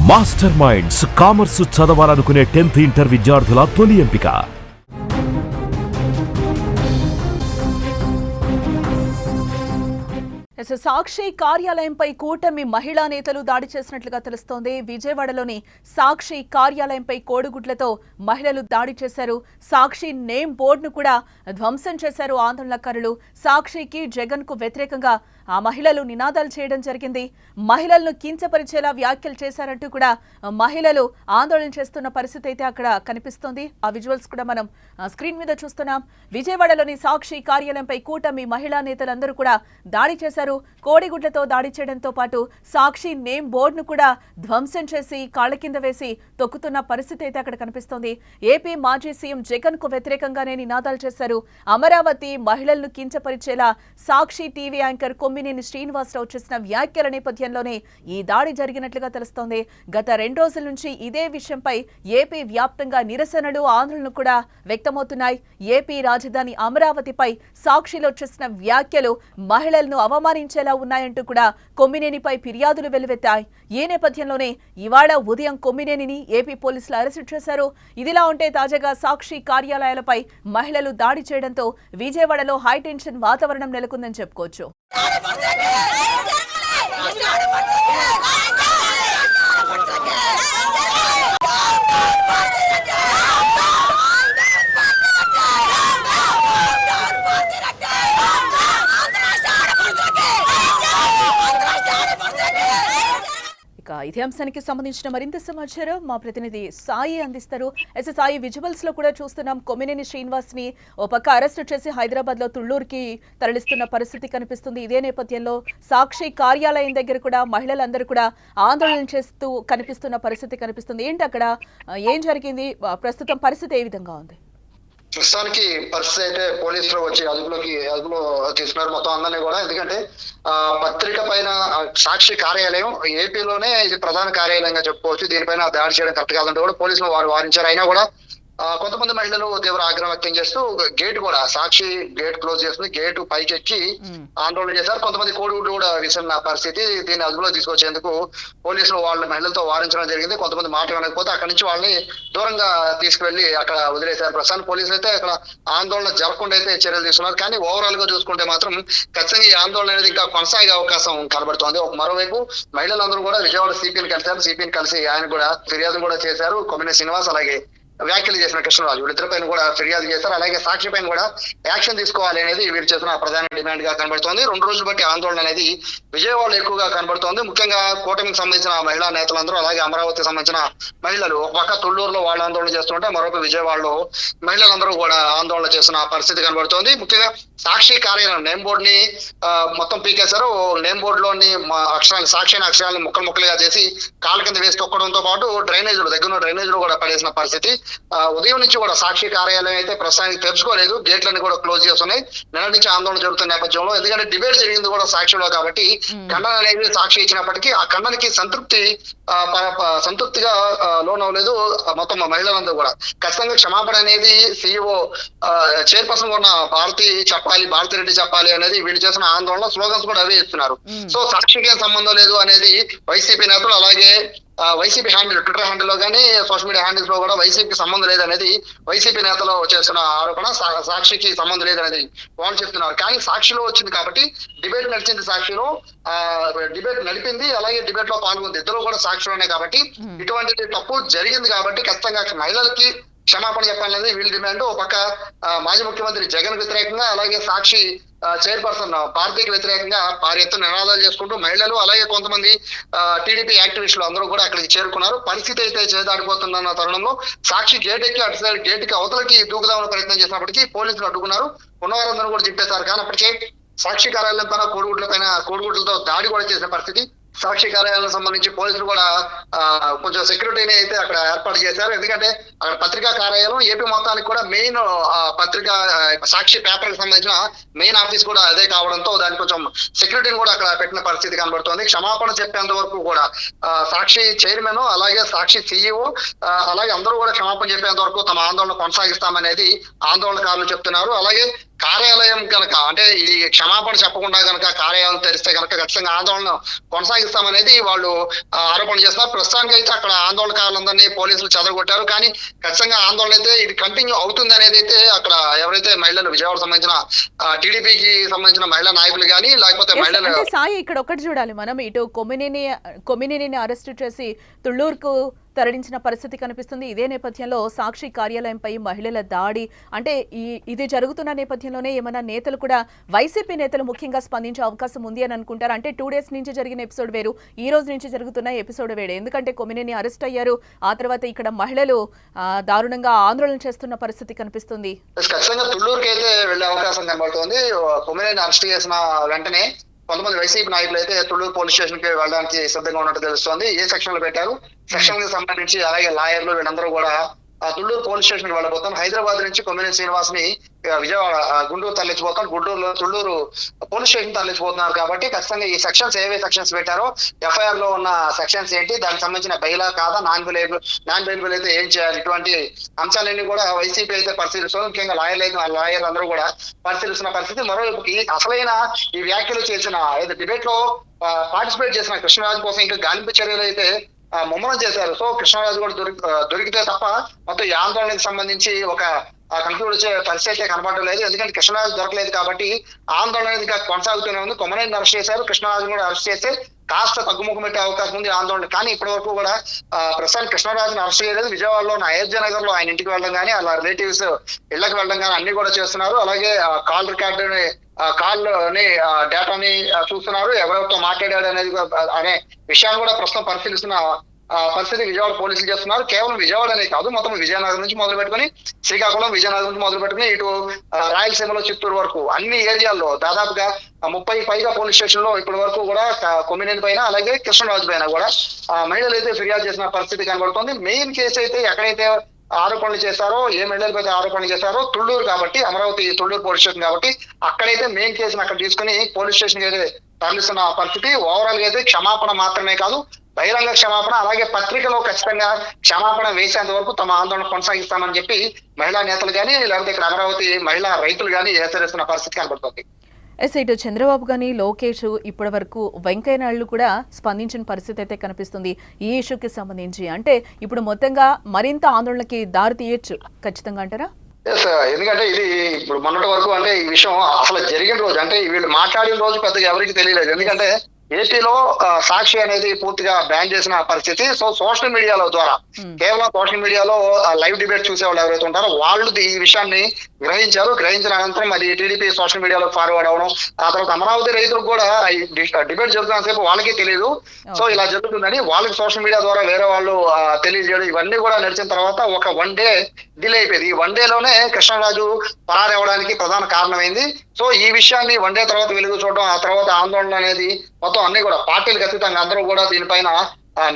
Master minds commerce చదవాలనుకునే 10th inter విద్యార్థుల తొలి ఎంపిక. సాక్షి కార్యాలయంపై కూటమి మహిళా నేతలు దాడి చేసినట్లుగా తెలుస్తోంది. విజయవాడలోని సాక్షి కార్యాలయంపై కోడిగుడ్లతో మహిళలు దాడి చేశారు. సాక్షి నేమ్ బోర్డును కూడా ధ్వంసం చేశారు ఆందోళనకారులు. సాక్షికి జగన్ కు వ్యతిరేకంగా ఆ మహిళలు నినాదాలు చేయడం జరిగింది. మహిళలను కించపరిచేలా వ్యాఖ్యలు చేశారంటూ కూడా మహిళలు ఆందోళన చేస్తున్న పరిస్థితి అయితే అక్కడ కనిపిస్తోంది. ఆ విజువల్స్ కూడా మనం స్క్రీన్ మీద చూస్తున్నాం. విజయవాడలోని సాక్షి కార్యాలయంపై కూటమి మహిళా నేతలందరూ కూడా దాడి చేశారు. కోడిగుడ్లతో దాడి చేయడంతో పాటు సాక్షి నేమ్ బోర్డును కూడా ధ్వంసం చేసి కాళ్ల కింద వేసి తొక్కుతున్న పరిస్థితి అయితే అక్కడ కనిపిస్తోంది. ఏపీ మాజీ సీఎం జగన్ కు వ్యతిరేకంగానే నినాదాలు చేశారు. అమరావతి మహిళలను కించపరిచేలా సాక్షి టీవీ యాంకర్ కొమ్మినేని శ్రీనివాసరావు చేసిన వ్యాఖ్యల నేపథ్యంలోనే ఈ దాడి జరిగినట్లుగా తెలుస్తోంది. గత 2 రోజుల నుంచి ఇదే విషయంపై ఏపీ వ్యాప్తంగా నిరసనలు ఆందోళనలు కూడా వ్యక్తమవుతున్నాయి. ఏపీ రాజధాని అమరావతిపై సాక్షిలో చేసిన వ్యాఖ్యలు మహిళలను అవమానించేలా ఉన్నాయంటూ కూడా కొమ్మినేనిపై ఫిర్యాదులు వెల్లువెత్తాయి. ఈ నేపథ్యంలోనే ఇవాళ ఉదయం కొమ్మినేనిని ఏపీ పోలీసులు అరెస్టు చేశారు. ఇదిలా ఉంటే తాజాగా సాక్షి కార్యాలయాలపై మహిళలు దాడి చేయడంతో విజయవాడలో హైటెన్షన్ వాతావరణం నెలకొందని చెప్పుకోవచ్చు. ఇదే అంశానికి సంబంధించిన మరింత సమాచారం మా ప్రతినిధి సాయి అందిస్తారు. సాయి, విజువల్స్ లో కూడా చూస్తున్నాం కొమ్మినేని శ్రీనివాస్ ని ఓ పక్క అరెస్టు చేసి హైదరాబాద్ లో తుళ్లూరుకి తరలిస్తున్న పరిస్థితి కనిపిస్తుంది. ఇదే నేపథ్యంలో సాక్షి కార్యాలయం దగ్గర కూడా మహిళలందరూ కూడా ఆందోళన చేస్తూ కనిపిస్తున్న పరిస్థితి కనిపిస్తుంది. ఏంటి అక్కడ ఏం జరిగింది? ప్రస్తుతం పరిస్థితి ఏ విధంగా ఉంది? ప్రస్తుతానికి పరిస్థితి అయితే పోలీసులు వచ్చి అదుపులో తీసుకున్నారు మొత్తం అందరినీ కూడా. ఎందుకంటే పత్రిక పైన సాక్షి కార్యాలయం ఏపీలోనే ఇది ప్రధాన కార్యాలయంగా చెప్పుకోవచ్చు. దీనిపైన దాడి చేయడం కరెక్ట్ కాదంటే కూడా పోలీసులు వారించారు. అయినా కూడా కొంతమంది మహిళలు తీవ్ర ఆగ్రహం వ్యక్తం చేస్తూ గేట్ కూడా సాక్షి గేట్ క్లోజ్ చేస్తుంది, గేటు పైకి ఎక్కి ఆందోళన చేశారు. కొంతమంది కోడిగుడ్లు కూడా విసిరిన పరిస్థితి. దీన్ని అదుపులో తీసుకొచ్చేందుకు పోలీసులు వాళ్ళ మహిళలతో వారించడం జరిగింది. కొంతమంది మాట వినకపోతే అక్కడి నుంచి వాళ్ళని దూరంగా తీసుకువెళ్లి అక్కడ వదిలేశారు. ప్రస్తుతానికి పోలీసులు అయితే అక్కడ ఆందోళన జరగకుండా అయితే చర్యలు తీసుకున్నారు. కానీ ఓవరాల్ గా చూసుకుంటే మాత్రం ఖచ్చితంగా ఈ ఆందోళన అనేది ఇంకా కొనసాగే అవకాశం కనబడుతోంది. మరోవైపు మహిళలందరూ కూడా విజయవాడ సిపిని కలిశారు. సిపిని కలిసి ఆయన కూడా ఫిర్యాదు కూడా చేశారు. కొమ్మినేని శ్రీనివాస్ అలాగే వ్యాఖ్యలు చేసిన కృష్ణరాజు వీళ్ళిద్దరి పైన కూడా ఫిర్యాదు చేశారు. అలాగే సాక్షి పైన కూడా యాక్షన్ తీసుకోవాలి అనేది వీరు చేసిన ప్రధాన డిమాండ్ గా కనబడుతోంది. 2 రోజులు బట్టి ఆందోళన అనేది విజయవాడలో ఎక్కువగా కనబడుతోంది. ముఖ్యంగా కూటమికి సంబంధించిన మహిళా నేతలందరూ అలాగే అమరావతికి సంబంధించిన మహిళలు ఒక పక్క తుళ్లూరులో వాళ్ళు ఆందోళన చేస్తుంటే మరొక విజయవాడలో మహిళలందరూ కూడా ఆందోళన చేస్తున్న పరిస్థితి కనబడుతోంది. ముఖ్యంగా సాక్షి కార్యాలయం నేమ్ బోర్డు ని మొత్తం పీకేశారు. నేమ్ బోర్డు లోని అక్షరాలు సాక్షి అక్షరాలను ముక్కలుగా చేసి కాళ్ళ కింద వేసి తొక్కడంతో పాటు డ్రైనేజీలు దగ్గర డ్రైనేజీలు కూడా పడేసిన పరిస్థితి. ఉదయం నుంచి కూడా సాక్షి కార్యాలయం అయితే ప్రస్తుతానికి తెరుచుకోలేదు. గేట్లన్నీ కూడా క్లోజ్ చేస్తున్నాయి. నిన్న నుంచి ఆందోళన జరుగుతున్న నేపథ్యంలో ఎందుకంటే డిబేట్ జరిగింది కూడా సాక్షిలో కాబట్టి ఖండన అనేది సాక్షి ఇచ్చినప్పటికీ ఆ ఖండనకి సంతృప్తిగా లోనవ్వలేదు మొత్తం మహిళలందరూ కూడా. ఖచ్చితంగా క్షమాపణ అనేది సీఈఓ చైర్పర్సన్ ఉన్న భారతి రెడ్డి చెప్పాలి అనేది వీళ్ళు చేసిన ఆందోళన స్లోగన్స్ కూడా అవే ఇస్తున్నారు. సో సాక్షికి ఏం సంబంధం లేదు అనేది వైసీపీ నేతలు అలాగే వైసీపీ హ్యాండిల్ ట్విట్టర్ హ్యాండిల్ లో కానీ సోషల్ మీడియా హ్యాండిల్స్ లో కూడా వైసీపీకి సంబంధం లేదనేది వైసీపీ నేతలు చేస్తున్న ఆరోపణ. సాక్షికి సంబంధం లేదనేది వాళ్ళు చెప్తున్నారు. కానీ సాక్షిలో వచ్చింది కాబట్టి డిబేట్ నడిచింది, సాక్షిలో డిబేట్ నడిపింది, అలాగే డిబేట్ లో పాల్గొంది. ఇద్దరు కూడా సాక్షిలోనే కాబట్టి ఇటువంటి తప్పు జరిగింది కాబట్టి ఖచ్చితంగా మహిళలకి క్షమాపణ చెప్పాలనేది వీళ్ళ డిమాండ్. ఒక పక్క మాజీ ముఖ్యమంత్రి జగన్ వ్యతిరేకంగా అలాగే సాక్షి చైర్పర్సన్ భారతికి వ్యతిరేకంగా భారీ ఎత్తున నినాదాలు చేసుకుంటూ మహిళలు అలాగే కొంతమంది టీడీపీ యాక్టివిస్టులు అందరూ కూడా అక్కడికి చేరుకున్నారు. పరిస్థితి అయితే చేదాడిపోతుందన్న తరుణంలో సాక్షి గేట్ ఎక్కి అటు సైడ్ గేట్ కి అవతలకి దూకుదామని ప్రయత్నం చేసినప్పటికీ పోలీసులు అడ్డుకున్నారు. ఉన్నవారందరూ కూడా చింపేశారు. కానీ అప్పటికే సాక్షి కార్యాలయం పైన కోడిగుడ్లతో దాడి కూడా చేసిన పరిస్థితి. సాక్షి కార్యాలయాలకు సంబంధించి పోలీసులు కూడా కొంచెం సెక్యూరిటీని అయితే అక్కడ ఏర్పాటు చేశారు. ఎందుకంటే అక్కడ పత్రికా కార్యాలయం ఏపీ మొత్తానికి కూడా మెయిన్ పత్రికా సాక్షి పేపర్ కి సంబంధించిన మెయిన్ ఆఫీస్ కూడా అదే కావడంతో దానికి కొంచెం సెక్యూరిటీని కూడా అక్కడ పెట్టిన పరిస్థితి కనబడుతోంది. క్షమాపణ చెప్పేంత వరకు కూడా సాక్షి చైర్మన్ అలాగే సాక్షి సీఈఓ అలాగే అందరూ కూడా క్షమాపణ చెప్పేంత వరకు తమ ఆందోళన కొనసాగిస్తామనేది ఆందోళనకారులు చెప్తున్నారు. అలాగే కార్యాలయం కనుక అంటే ఇది క్షమాపణ చెప్పకుండా కనుక కార్యాలయం తెరిస్తే కనుక ఖచ్చితంగా ఆందోళన కొనసాగిస్తామనేది వాళ్ళు ఆరోపణ చేస్తున్నారు. ప్రస్తుతానికి అయితే అక్కడ ఆందోళనకారులందరినీ పోలీసులు చెదరగొట్టారు. కానీ ఖచ్చితంగా ఆందోళన అయితే ఇది కంటిన్యూ అవుతుంది అనేది అయితే అక్కడ ఎవరైతే మహిళలు విజయవాడ సంబంధించిన టీడీపీకి సంబంధించిన మహిళా నాయకులు కానీ లేకపోతే మహిళలు సాయి ఇక్కడ ఒకటి చూడాలి మనం, ఇటు కొమ్మినేనిని అరెస్టు చేసి తుళ్లూరుకు తరలించిన పరిస్థితి కనిపిస్తుంది. ఇదే నేపథ్యంలో సాక్షి కార్యాలయంపై మహిళల దాడి అంటే ఇది జరుగుతున్న నేపథ్యంలోనే ఏమైనా నేతలు కూడా వైసీపీ నేతలు ముఖ్యంగా స్పందించే అవకాశం ఉంది అని అనుకుంటారు. అంటే 2 days నుంచి జరిగిన ఎపిసోడ్ వేరు, ఈ రోజు నుంచి జరుగుతున్న ఎపిసోడ్ వేరే. ఎందుకంటే కొమ్మినేని అరెస్ట్ అయ్యారు, ఆ తర్వాత ఇక్కడ మహిళలు దారుణంగా ఆందోళన చేస్తున్న పరిస్థితి కనిపిస్తుంది. ఖచ్చితంగా తుళ్లూరుకి అయితే వెళ్లే అవకాశం కనబడుతుంది. కొమ్మినేని అరెస్ట్ చేసిన వెంటనే కొంతమంది వైసీపీ నాయకులు అయితే తుళ్లూరు పోలీస్ స్టేషన్ కి వెళ్ళడానికి సిద్ధంగా ఉన్నట్టు తెలుస్తోంది. ఏ సెక్షన్ లో పెట్టారు, సెక్షన్ కి సంబంధించి అలాగే లాయర్లు వీళ్ళందరూ కూడా తుళ్లూరు పోలీస్ స్టేషన్ కి వెళ్ళబోతాం. హైదరాబాద్ నుంచి కొమ్మినేని శ్రీనివాస్ ని విజయవాడ గుంటూరు తరలించిపోతాం. గుంటూరులో తుళ్లూరు పోలీస్ స్టేషన్ తరలించిపోతున్నారు కాబట్టి ఖచ్చితంగా ఈ సెక్షన్స్ ఏవే సెక్షన్స్ పెట్టారో, ఎఫ్ఐఆర్ లో ఉన్న సెక్షన్స్ ఏంటి, దానికి సంబంధించిన బైలా కాదా, నాన్ బెయిలబుల్ అయితే ఏం చేయాలి, ఇటువంటి అంశాలన్నీ కూడా వైసీపీ అయితే పరిశీలిస్తుంది. ముఖ్యంగా లాయర్ అందరూ కూడా పరిశీలిస్తున్న పరిస్థితి. మరోవైపుకి అసలైన ఈ వ్యాఖ్యలు చేసిన డిబేట్ లో పార్టిసిపేట్ చేసిన కృష్ణరాజు కోసం ఇంకా గాలింపు చర్యలు అయితే ముమ్మరం చేశారు. సో కృష్ణరాజు కూడా దొరికితే తప్ప మొత్తం ఈ ఆందోళనకు సంబంధించి ఒక కన్క్లూడ్ వచ్చే పరిస్థితి అయితే కనబడడం లేదు. ఎందుకంటే కృష్ణరాజు దొరకలేదు కాబట్టి ఆందోళన అనేది కొనసాగుతూనే ఉంది. కొమ్మనేని అరెస్ట్ చేశారు, కృష్ణరాజు కూడా అరెస్ట్ చేస్తే కాస్త తగ్గుముఖం పెట్టే అవకాశం ఉంది ఆందోళన. కానీ ఇప్పటి వరకు కూడా ప్రస్తుతానికి కృష్ణరాజుని అరెస్ట్ చేయలేదు. విజయవాడలో అయోధ్య నగర్ లో ఆయన ఇంటికి వెళ్ళడం కానీ, అలా రిలేటివ్స్ ఇళ్లకు వెళ్ళడం కానీ అన్ని కూడా చేస్తున్నారు. అలాగే కాల్ రికార్డుని డేటాని చూస్తున్నారు, ఎవరెవరితో మాట్లాడాడు అనేది అనే విషయాన్ని కూడా ప్రస్తుతం పరిశీలిస్తున్న పరిస్థితి విజయవాడ పోలీసులు చేస్తున్నారు. కేవలం విజయవాడ అనే కాదు, మొత్తం విజయనగరం నుంచి మొదలు పెట్టుకుని శ్రీకాకుళం, విజయనగరం నుంచి మొదలు పెట్టుకుని ఇటు రాయలసీమలో చిత్తూరు వరకు అన్ని ఏరియాల్లో దాదాపుగా 30 పైగా పోలీస్ స్టేషన్ లో ఇప్పటి వరకు కూడా కొమ్మినేని పైన అలాగే కృష్ణరాజు పైన కూడా మహిళలు అయితే ఫిర్యాదు చేసిన పరిస్థితి కనబడుతుంది. మెయిన్ కేసు అయితే ఎక్కడైతే ఆరోపణలు చేశారో, ఏ మహిళలపై ఆరోపణలు చేశారో తుళ్లూరు కాబట్టి, అమరావతి తుళ్లూరు పోలీస్ స్టేషన్ కాబట్టి అక్కడైతే మెయిన్ కేసును అక్కడ తీసుకుని పోలీస్ స్టేషన్ కి అయితే తరలిస్తున్న పరిస్థితి. ఓవరాల్ గా అయితే క్షమాపణ మాత్రమే కాదు, బహిరంగ క్షమాపణ అలాగే పత్రికలో ఖచ్చితంగా క్షమాపణ వేసేంత వరకు తమ ఆందోళన కొనసాగిస్తామని చెప్పి మహిళా నేతలు కానీ లేకపోతే ఇక్కడ అమరావతి మహిళా రైతులు కానీ హెచ్చరిస్తున్న పరిస్థితి కనబడుతుంది. ఇటు చంద్రబాబు గాని, లోకేష్ ఇప్పటి వరకు వెంకయ్య నాయుడు కూడా స్పందించిన పరిస్థితి అయితే కనిపిస్తుంది ఈ ఇష్యూకి సంబంధించి. అంటే ఇప్పుడు మొత్తంగా మరింత ఆందోళనకి దారి తీయొచ్చు ఖచ్చితంగా అంటారా? ఎందుకంటే ఇది ఇప్పుడు మొన్నటి వరకు అంటే ఈ విషయం అసలు జరిగిన రోజు అంటే వీళ్ళు మాట్లాడిన రోజు పెద్దగా ఎవరికి తెలియలేదు. ఎందుకంటే ఏపీలో సాక్షి అనేది పూర్తిగా బ్యాన్ చేసిన పరిస్థితి. సో సోషల్ మీడియాలో ద్వారా కేవలం సోషల్ మీడియాలో లైవ్ డిబేట్ చూసే వాళ్ళు ఎవరైతే ఉంటారో వాళ్ళు ఈ విషయాన్ని గ్రహించిన అనంతరం అది టీడీపీ సోషల్ మీడియాలో ఫార్వర్డ్ అవడం, ఆ తర్వాత అమరావతి రైతులకు కూడా డిబేట్ జరుగుతున్న సేపు వాళ్ళకి తెలియదు. సో ఇలా జరుగుతుందని వాళ్ళకి సోషల్ మీడియా ద్వారా వేరే వాళ్ళు తెలియజేయడం, ఇవన్నీ కూడా నడిచిన తర్వాత ఒక 1 day డిలే అయిపోయింది. ఈ 1 dayలోనే కృష్ణరాజు పరారవడానికి ప్రధాన కారణమైంది. సో ఈ విషయాన్ని 1 day తర్వాత వెలుగు చూడడం, ఆ తర్వాత ఆందోళన అనేది మొత్తం అన్ని కూడా పార్టీలకు అతీతంగా అందరూ కూడా దీనిపైన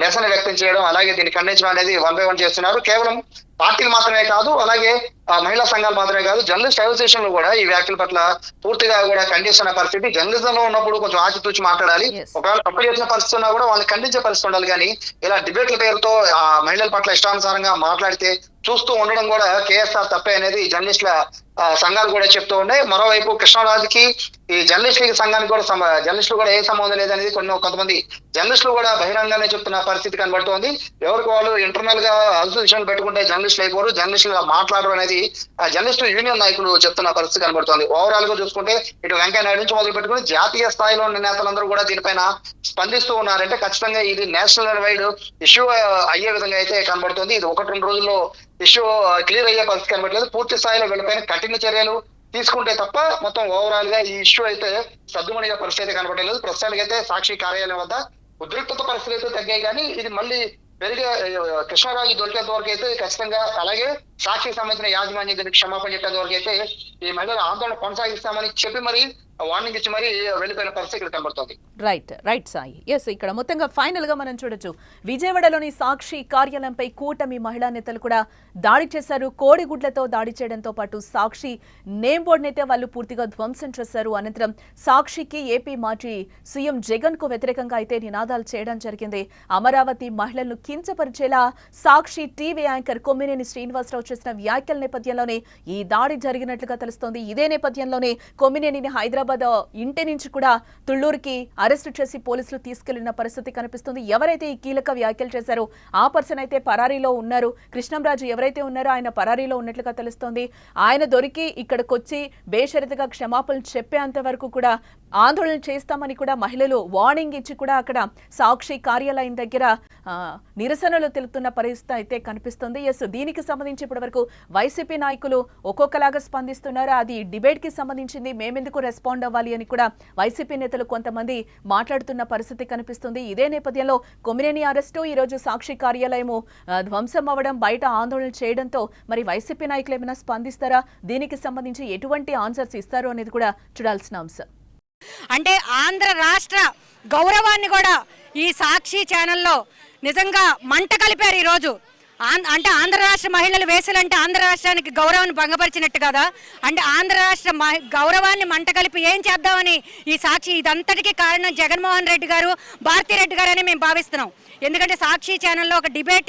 నిరసన వ్యక్తం చేయడం అలాగే దీన్ని ఖండించడం అనేది 1 by 1 చేస్తున్నారు. కేవలం పార్టీలు మాత్రమే కాదు, అలాగే మహిళా సంఘాలు మాత్రమే కాదు, జర్నలిస్ట్ అసోసియేషన్ లో కూడా ఈ వ్యాఖ్యల పట్ల పూర్తిగా కూడా ఖండిస్తున్న పరిస్థితి. జర్నలిజం లో ఉన్నప్పుడు కొంచెం ఆచితూచి మాట్లాడాలి, ఒకవేళ తప్పు చేసిన పరిస్థితి ఉన్నా కూడా వాళ్ళని ఖండించే పరిస్థితి ఉండాలి. కానీ ఇలా డిబేట్ల పేరుతో మహిళల పట్ల ఇష్టానుసారంగా మాట్లాడితే చూస్తూ ఉండడం కూడా కేఎస్ఆర్ తప్పే అనేది జర్నలిస్టుల సంఘాలు కూడా చెప్తూ ఉన్నాయి. మరోవైపు కృష్ణరాజుకి ఈ జర్నలిస్టుల సంఘానికి కూడా జర్నలిస్టులు కూడా ఏ సంబంధం లేదనేది కొంతమంది జర్నలిస్టులు కూడా బహిరంగానే చెప్తున్న పరిస్థితి కనబడుతోంది. ఎవరికి వాళ్ళు ఇంటర్నల్ గా అసోసియేషన్ పెట్టుకుంటే జర్నలిస్టులు అయిపోరు, జర్నలిస్టులు మాట్లాడరు అనేది జర్నలిస్టు యూనియన్ నాయకులు చెప్తున్న పరిస్థితి కనబడుతోంది. ఓవరాల్ గా చూసుకుంటే ఇటు వెంకయ్య నాయుడు నుంచి మొదలు పెట్టుకుని జాతీయ స్థాయిలో ఉన్న నేతలందరూ కూడా దీనిపైన స్పందిస్తూ ఉన్నారంటే ఖచ్చితంగా ఇది నేషనల్ వైడ్ ఇష్యూ అయ్యే విధంగా అయితే కనబడుతుంది. ఇది 1-2 రోజుల్లో ఇష్యూ క్లియర్ అయ్యే పరిస్థితి కనబడలేదు. పూర్తి స్థాయిలో వీళ్ళపైన కఠిన చర్యలు తీసుకుంటే తప్ప మొత్తం ఓవరాల్ గా ఈ ఇష్యూ అయితే సద్దుమణిగా పరిస్థితి అయితే కనబడలేదు. ప్రస్తుతానికి అయితే సాక్షి కార్యాలయం వద్ద ఉద్రిక్తత పరిస్థితి అయితే తగ్గాయి. కానీ ఇది మళ్ళీ పెరిగే కృష్ణరాజు దొరికేంత వరకు అయితే ఖచ్చితంగా అలాగే సాక్షికి సంబంధించిన యాజమాన్యం దీనికి క్షమాపణ చెప్పేంత వరకు అయితే ఈ మహిళల ఆందోళన కొనసాగిస్తామని చెప్పి మరి వార్నింగ్ ఇచ్చి మరి వెళ్ళిపోయిన పరిస్థితి ఇక్కడ కనబడుతుంది. రైట్ సాయి. ఎస్, ఇక్కడ మొత్తంగా ఫైనల్ గా మనం చూడొచ్చు విజయవాడలోని సాక్షి కార్యాలయంపై కూటమి మహిళా నేతలు కూడా దాడి చేశారు. కోడిగుడ్లతో దాడి చేయడంతో పాటు సాక్షి నేమ్ బోర్డు అయితే వాళ్ళు పూర్తిగా ధ్వంసం చేశారు. అనంతరం సాక్షికి ఏపీ మాజీ సీఎం జగన్ కు వ్యతిరేకంగా అయితే నినాదాలు చేయడం జరిగింది. అమరావతి మహిళలను కించపరిచేలా సాక్షి టీవీ యాంకర్ కొమ్మినేని శ్రీనివాసరావు చేసిన వ్యాఖ్యల నేపథ్యంలోనే ఈ దాడి జరిగినట్లుగా తెలుస్తోంది. ఇదే నేపథ్యంలోనే కొమ్మినేనిని హైదరాబాద్ ఇంటి నుంచి కూడా తుళ్లూరుకి అరెస్టు చేసి పోలీసులు తీసుకెళ్లిన పరిస్థితి కనిపిస్తుంది. ఎవరైతే ఈ కీలక వ్యాఖ్యలు చేశారో ఆ పర్సన్ అయితే పరారీలో ఉన్నారు. కృష్ణంరాజు ఎవరైతే ఉన్నారో ఆయన పరారీలో ఉన్నట్లుగా తెలుస్తోంది. ఆయన దొరికి ఇక్కడికి వచ్చి బేషరతుగా క్షమాపణలు చెప్పేంత వరకు కూడా ఆందోళన చేస్తామని కూడా మహిళలు వార్నింగ్ ఇచ్చి కూడా అక్కడ సాక్షి కార్యాలయం దగ్గర నిరసనలు తెలుపుతున్న పరిస్థితి అయితే కనిపిస్తుంది. ఎస్, దీనికి సంబంధించి ఇప్పటివరకు వైసీపీ నాయకులు ఒక్కొక్కలాగా స్పందిస్తున్నారు. అది డిబేట్ కి సంబంధించింది, మేమెందుకు రెస్పాండ్ అవ్వాలి అని కూడా వైసీపీ నేతలు కొంతమంది మాట్లాడుతున్న పరిస్థితి కనిపిస్తుంది. ఇదే నేపథ్యంలో కొమ్మినేని అరెస్టు, ఈ రోజు సాక్షి కార్యాలయము ధ్వంసం అవ్వడం, బయట ఆందోళన చేయడంతో మరి వైసీపీ నాయకులు ఏమైనా స్పందిస్తారా, దీనికి సంబంధించి ఎటువంటి ఆన్సర్స్ ఇస్తారు అనేది కూడా చూడాల్సిన అంశం. అంటే ఆంధ్ర రాష్ట్ర గౌరవాన్ని కూడా ఈ సాక్షి ఛానల్లో నిజంగా మంట కలిపారు ఈరోజు. అంటే ఆంధ్ర రాష్ట్ర మహిళలు వేసులంటే ఆంధ్ర రాష్ట్రానికి గౌరవాన్ని భంగపరిచినట్టు కదా. అంటే ఆంధ్ర రాష్ట్ర గౌరవాన్ని మంట కలిపి ఏం చేద్దామని ఈ సాక్షి, ఇదంతటికీ కారణం జగన్మోహన్ రెడ్డి గారు, భారతిరెడ్డి గారు అని మేము భావిస్తున్నాం. ఎందుకంటే సాక్షి ఛానల్లో ఒక డిబేట్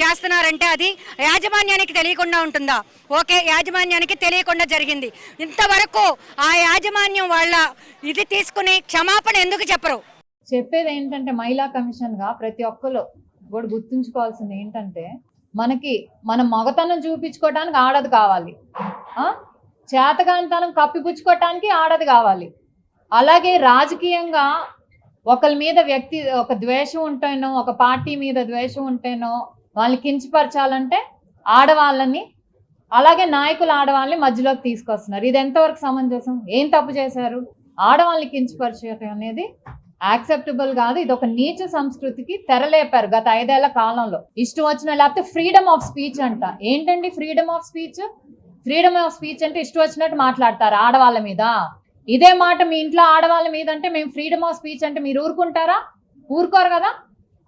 చేస్తున్నారంటే అది యాజమాన్యానికి తెలియకుండా ఉంటుందా? ఓకే, యాజమాన్యానికి తెలియకుండా జరిగింది. ఇంతవరకు ఆ యాజమాన్యం వాళ్ళ ఇది తీసుకుని క్షమాపణ ఎందుకు చెప్పరు? చెప్పేది ఏంటంటే, మహిళా కమిషన్గా ప్రతి ఒక్కరు కూడా గుర్తుంచుకోవాల్సింది ఏంటంటే, మన మగతనం చూపించుకోవటానికి ఆడది కావాలి, చేతగానితనం కప్పిపుచ్చుకోవటానికి ఆడది కావాలి. అలాగే రాజకీయంగా ఒకరి మీద ఒక ద్వేషం ఉంటేనో, ఒక పార్టీ మీద ద్వేషం ఉంటేనో వాళ్ళని కించపరచాలంటే ఆడవాళ్ళని, అలాగే నాయకులు ఆడవాళ్ళని మధ్యలోకి తీసుకొస్తున్నారు. ఇది ఎంతవరకు సమంజసం? ఏం తప్పు చేశారు? ఆడవాళ్ళని కించపరచడం అనేది యాక్సెప్టబుల్ కాదు. ఇది ఒక నీచ సంస్కృతికి తెరలేపారు గత 5 ఏళ్ల కాలంలో. ఇష్టం వచ్చిన, లేకపోతే ఫ్రీడమ్ ఆఫ్ స్పీచ్ అంట. ఏంటండి freedom of speech? Freedom of speech అంటే ఇష్టం వచ్చినట్టు మాట్లాడతారు ఆడవాళ్ళ మీద. ఇదే మాట మీ ఇంట్లో ఆడవాళ్ళ మీద అంటే మేము ఫ్రీడమ్ ఆఫ్ స్పీచ్ అంటే మీరు ఊరుకుంటారా? ఊరుకోరు కదా.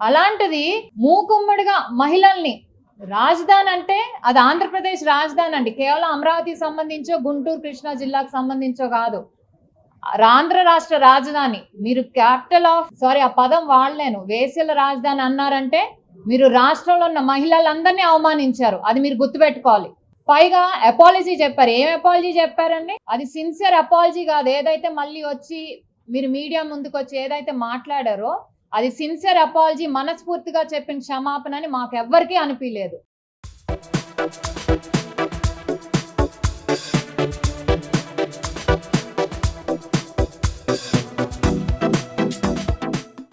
అలాంటిది మూకుమ్మడిగా మహిళల్ని, రాజధాని అంటే అది ఆంధ్రప్రదేశ్ రాజధాని అండి, కేవలం అమరావతికి సంబంధించో గుంటూరు కృష్ణా జిల్లాకు సంబంధించో కాదు, ఆంధ్ర రాష్ట్ర రాజధాని. మీరు ఆ పదం వాడలేను, వేశ్యల రాజధాని అన్నారంటే మీరు రాష్ట్రంలో ఉన్న మహిళలందరినీ అవమానించారు. అది మీరు గుర్తుపెట్టుకోవాలి. పైగా అపాలజీ చెప్పారు. ఏం అపాలజీ చెప్పారండి? అది సిన్సియర్ అపాలజీ కాదు. ఏదైతే మళ్ళీ వచ్చి మీరు మీడియా ముందుకు వచ్చి ఏదైతే మాట్లాడారో అది సిన్సియర్ అపాలజీ, మనస్ఫూర్తిగా చెప్పిన క్షమాపణ అని మాకెవ్వరికీ అనిపించలేదు.